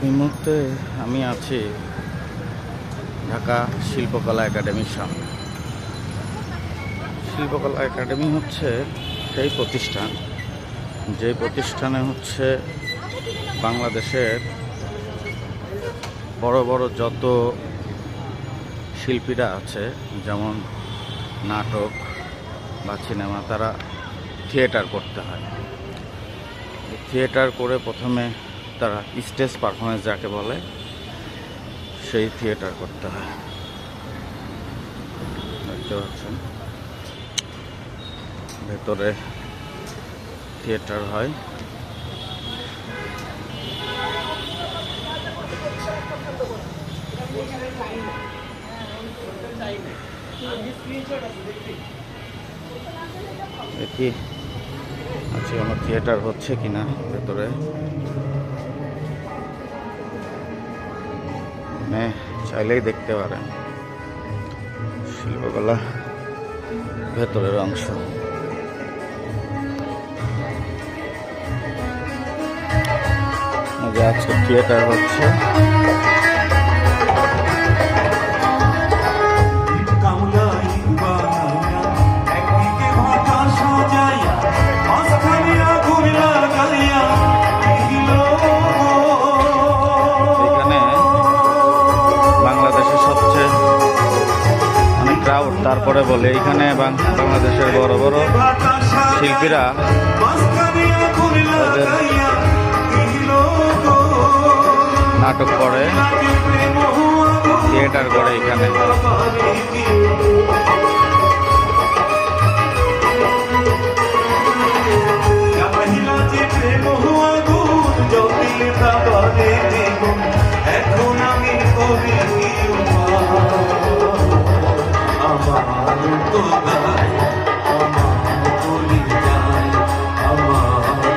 এই মুহূর্তে আমি আছি ঢাকা শিল্পকলা একাডেমির সামনে। শিল্পকলা একাডেমি হচ্ছে সেই প্রতিষ্ঠান যে প্রতিষ্ঠানে হচ্ছে বাংলাদেশের বড় বড় যত শিল্পীরা আছে, যেমন নাটক বা সিনেমা, তারা থিয়েটার করতে হয়। থিয়েটার করে প্রথমে তারা স্টেজ পারফরমেন্স যাকে বলে, সেই থিয়েটার করতে হয়। দেখতে পাচ্ছেন ভেতরে থিয়েটার হয়। দেখি আজকে আমার থিয়েটার হচ্ছে কিনা ভেতরে। চাইলেই দেখতে পারেন শিল্পকলা ভেতরের অংশ। আজকে থিয়েটার হচ্ছে। তারপরে বলে এখানে বাংলাদেশের বড় বড় শিল্পীরা নাটক করে, থিয়েটার করে এখানে।